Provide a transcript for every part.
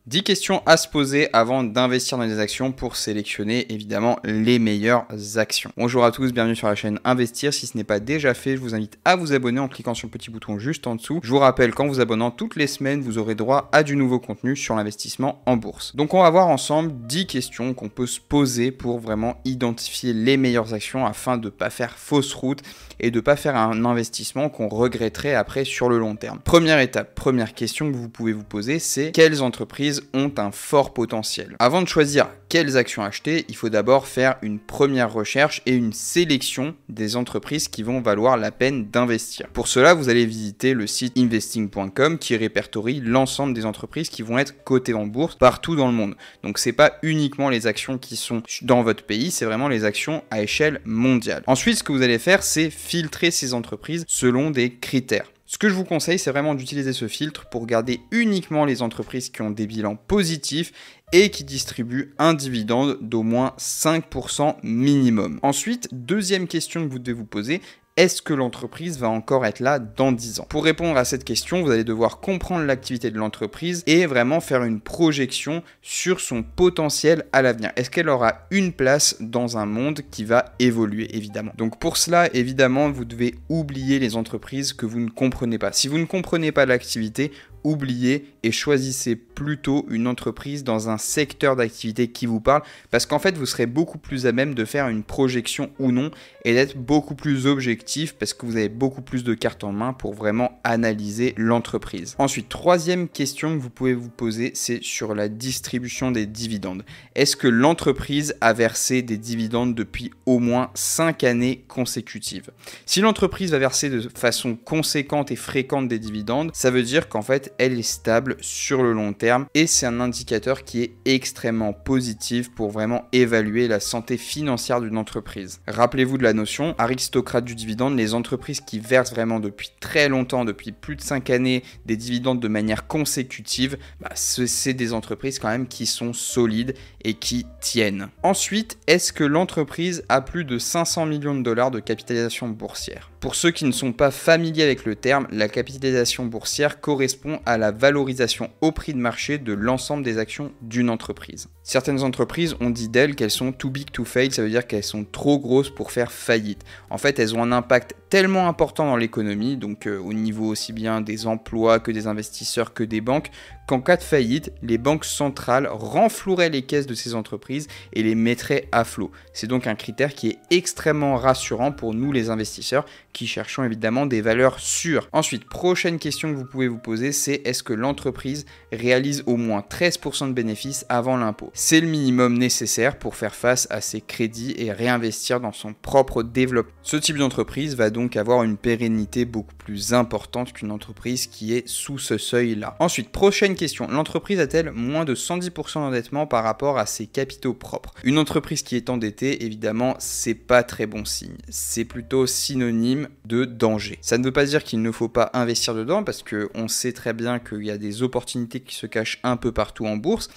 10 questions à se poser avant d'investir dans des actions pour sélectionner évidemment les meilleures actions. Bonjour à tous, bienvenue sur la chaîne Investir. Si ce n'est pas déjà fait, je vous invite à vous abonner en cliquant sur le petit bouton juste en dessous. Je vous rappelle qu'en vous abonnant toutes les semaines, vous aurez droit à du nouveau contenu sur l'investissement en bourse. Donc on va voir ensemble 10 questions qu'on peut se poser pour vraiment identifier les meilleures actions afin de ne pas faire fausse route et de ne pas faire un investissement qu'on regretterait après sur le long terme. Première étape, première question que vous pouvez vous poser, c'est quelles entreprises ont un fort potentiel. Avant de choisir quelles actions acheter, il faut d'abord faire une première recherche et une sélection des entreprises qui vont valoir la peine d'investir. Pour cela, vous allez visiter le site investing.com qui répertorie l'ensemble des entreprises qui vont être cotées en bourse partout dans le monde. Donc c'est pas uniquement les actions qui sont dans votre pays, c'est vraiment les actions à échelle mondiale. Ensuite, ce que vous allez faire, c'est filtrer ces entreprises selon des critères. Ce que je vous conseille, c'est vraiment d'utiliser ce filtre pour garder uniquement les entreprises qui ont des bilans positifs et qui distribuent un dividende d'au moins 5% minimum. Ensuite, deuxième question que vous devez vous poser, est-ce que l'entreprise va encore être là dans 10 ans? Pour répondre à cette question, vous allez devoir comprendre l'activité de l'entreprise et vraiment faire une projection sur son potentiel à l'avenir. Est-ce qu'elle aura une place dans un monde qui va évoluer, évidemment? Donc pour cela, évidemment, vous devez oublier les entreprises que vous ne comprenez pas. Si vous ne comprenez pas l'activité, oubliez et choisissez plutôt une entreprise dans un secteur d'activité qui vous parle parce qu'en fait vous serez beaucoup plus à même de faire une projection ou non et d'être beaucoup plus objectif parce que vous avez beaucoup plus de cartes en main pour vraiment analyser l'entreprise. Ensuite, troisième question que vous pouvez vous poser, c'est sur la distribution des dividendes. Est-ce que l'entreprise a versé des dividendes depuis au moins 5 années consécutives? Si l'entreprise va verser de façon conséquente et fréquente des dividendes, ça veut dire qu'en fait elle est stable sur le long terme et c'est un indicateur qui est extrêmement positif pour vraiment évaluer la santé financière d'une entreprise. Rappelez-vous de la notion aristocrate du dividende, les entreprises qui versent vraiment depuis très longtemps, depuis plus de 5 années, des dividendes de manière consécutive, c'est des entreprises quand même qui sont solides et qui tiennent. Ensuite, est-ce que l'entreprise a plus de 500 millions de dollars de capitalisation boursière? Pour ceux qui ne sont pas familiers avec le terme, la capitalisation boursière correspond à la valorisation au prix de marché de l'ensemble des actions d'une entreprise. Certaines entreprises, on dit d'elles qu'elles sont too big to fail, ça veut dire qu'elles sont trop grosses pour faire faillite. En fait, elles ont un impact tellement important dans l'économie, donc au niveau aussi bien des emplois que des investisseurs que des banques, qu'en cas de faillite, les banques centrales renfloueraient les caisses de ces entreprises et les mettraient à flot. C'est donc un critère qui est extrêmement rassurant pour nous les investisseurs qui cherchons évidemment des valeurs sûres. Ensuite, prochaine question que vous pouvez vous poser, c'est est-ce que l'entreprise réalise au moins 13% de bénéfices avant l'impôt? C'est le minimum nécessaire pour faire face à ses crédits et réinvestir dans son propre développement. Ce type d'entreprise va donc avoir une pérennité beaucoup plus importante qu'une entreprise qui est sous ce seuil-là. Ensuite, prochaine question, l'entreprise a-t-elle moins de 110% d'endettement par rapport à ses capitaux propres? Une entreprise qui est endettée, évidemment, c'est pas très bon signe. C'est plutôt synonyme de danger. Ça ne veut pas dire qu'il ne faut pas investir dedans parce qu'on sait très bien qu'il y a des opportunités qui se cachent un peu partout en bourse.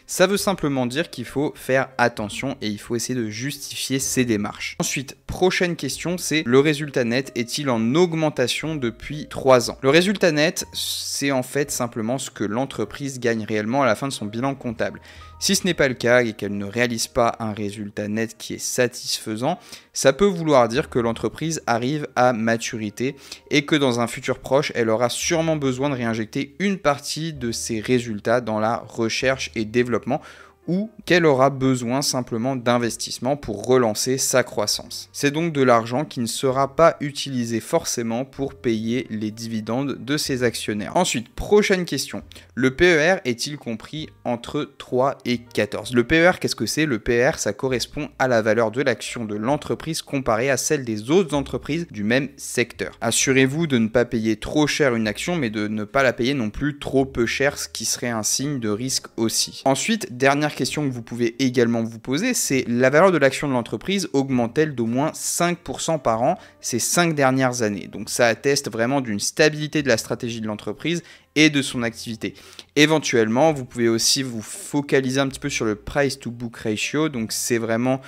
Ça veut simplement dire qu'il faut faire attention et il faut essayer de justifier ses démarches. Ensuite, prochaine question, c'est le résultat net est-il en augmentation depuis 3 ans? Le résultat net, c'est en fait simplement ce que l'entreprise gagne réellement à la fin de son bilan comptable. Si ce n'est pas le cas et qu'elle ne réalise pas un résultat net qui est satisfaisant, ça peut vouloir dire que l'entreprise arrive à maturité et que dans un futur proche, elle aura sûrement besoin de réinjecter une partie de ses résultats dans la recherche et développement ou qu'elle aura besoin simplement d'investissement pour relancer sa croissance. C'est donc de l'argent qui ne sera pas utilisé forcément pour payer les dividendes de ses actionnaires. Ensuite, prochaine question. Le PER est-il compris entre 3 et 14? Le PER, qu'est-ce que c'est? Le PER, ça correspond à la valeur de l'action de l'entreprise comparée à celle des autres entreprises du même secteur. Assurez-vous de ne pas payer trop cher une action, mais de ne pas la payer non plus trop peu cher, ce qui serait un signe de risque aussi. Ensuite, dernière question que vous pouvez également vous poser, c'est la valeur de l'action de l'entreprise augmente-t-elle d'au moins 5% par an ces 5 dernières années? Donc ça atteste vraiment d'une stabilité de la stratégie de l'entreprise et de son activité. Éventuellement, vous pouvez aussi vous focaliser un petit peu sur le price to book ratio, donc c'est vraiment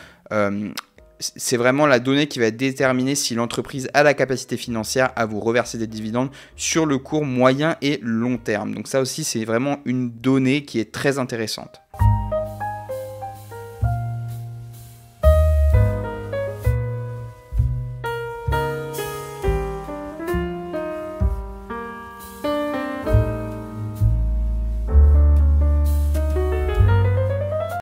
c'est vraiment la donnée qui va déterminer si l'entreprise a la capacité financière à vous reverser des dividendes sur le court, moyen et long terme. Donc ça aussi, c'est vraiment une donnée qui est très intéressante.